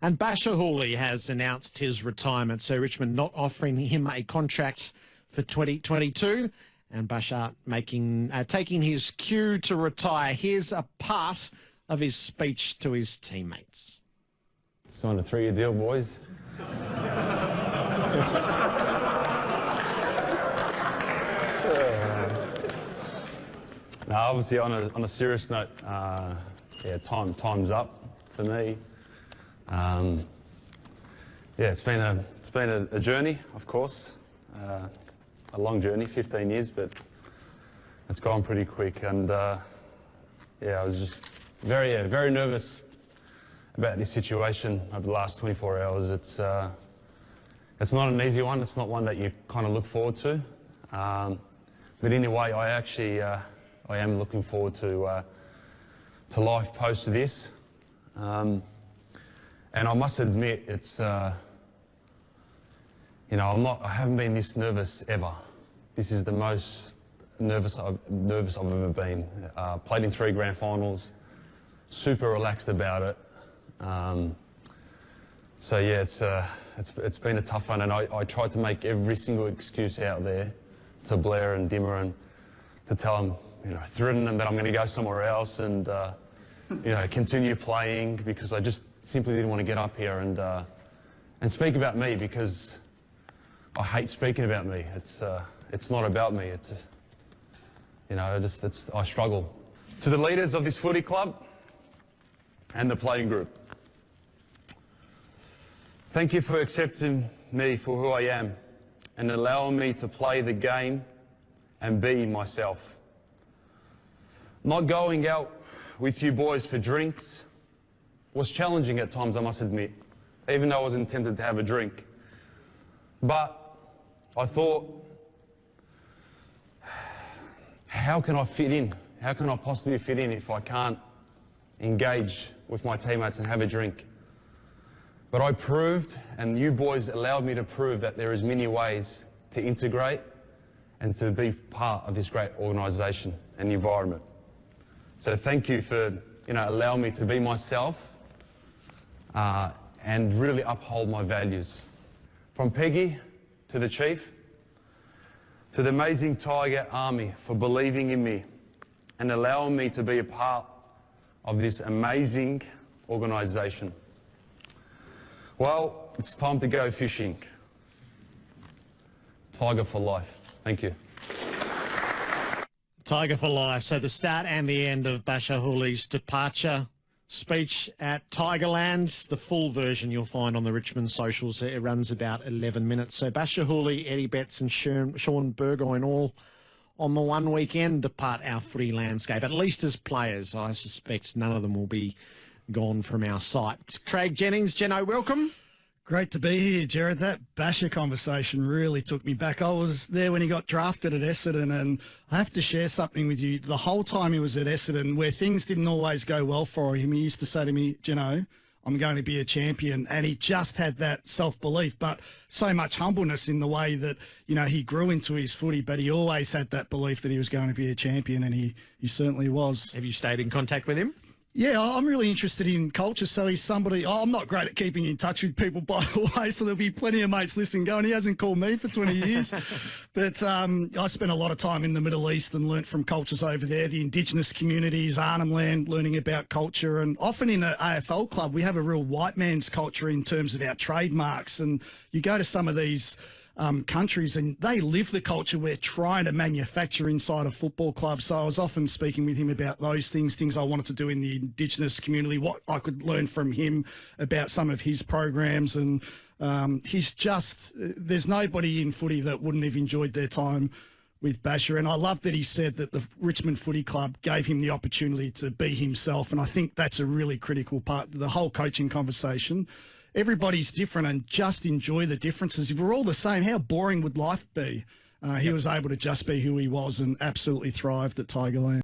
And Basher Houli has announced his retirement, so Richmond not offering him a contract for 2022. And Basher taking his cue to retire. Here's a part of his speech to his teammates. Signed a 3-year deal, boys. Now, obviously, on a serious note, yeah, time's up for me. Yeah, it's been a journey, of course, a long journey, 15 years, but it's gone pretty quick. And yeah, I was just very nervous about this situation over the last 24 hours. It's not an easy one. It's not one that you kind of look forward to. But in a way, I am looking forward to life post this. And I must admit, it's, you know, I haven't been this nervous ever. This is the most nervous I've ever been. Played in 3 grand finals, super relaxed about it. So yeah, it's been a tough one, and I tried to make every single excuse out there to Blair and Dimmer and to tell them, you know, threaten them that I'm going to go somewhere else and, you know, continue playing, because I just simply didn't want to get up here and speak about me, because I hate speaking about me. It's not about me. It's, you know, I struggle. To the leaders of this footy club and the playing group, thank you for accepting me for who I am and allowing me to play the game and be myself. Not going out with you boys for drinks was challenging at times, I must admit, even though I was intended to have a drink. But I thought, how can I fit in? How can I possibly fit in if I can't engage with my teammates and have a drink? But I proved, and you boys allowed me to prove, that there is many ways to integrate and to be part of this great organisation and environment. So thank you for, you know, allowing me to be myself and really uphold my values. From Peggy to the Chief, to the amazing Tiger Army for believing in me and allowing me to be a part of this amazing organisation. Well, it's time to go fishing. Tiger for life. Thank you. Tiger for life. So the start and the end of Basher Houli's departure speech at Tigerland. The full version you'll find on the Richmond socials. It runs about 11 minutes. So Basher Houli, Eddie Betts and Sean Burgoyne all on the one weekend depart our footy landscape, at least as players. I suspect none of them will be gone from our sight. Craig Jennings, Jeno, welcome. Great to be here, Jared. That Basher conversation really took me back. I was there when he got drafted at Essendon, and I have to share something with you. The whole time he was at Essendon, where things didn't always go well for him, he used to say to me, Jeno, I'm going to be a champion. And he just had that self-belief, but so much humbleness in the way that, you know, he grew into his footy, but he always had that belief that he was going to be a champion, and he certainly was. Have you stayed in contact with him? Yeah, I'm really interested in culture. So he's somebody, I'm not great at keeping in touch with people, by the way, so there'll be plenty of mates listening going, he hasn't called me for 20 years. But I spent a lot of time in the Middle East and learnt from cultures over there, the Indigenous communities, Arnhem Land, learning about culture. And often in an AFL club, we have a real white man's culture in terms of our trademarks. And you go to some of these countries and they live the culture we're trying to manufacture inside a football club. So I was often speaking with him about those things I wanted to do in the Indigenous community, what I could learn from him about some of his programs. And there's nobody in footy that wouldn't have enjoyed their time with Basher. And I love that he said that the Richmond Footy Club gave him the opportunity to be himself. And I think that's a really critical part of the whole coaching conversation. Everybody's different, and just enjoy the differences. If we're all the same, how boring would life be? He was able to just be who he was and absolutely thrived at Tigerland.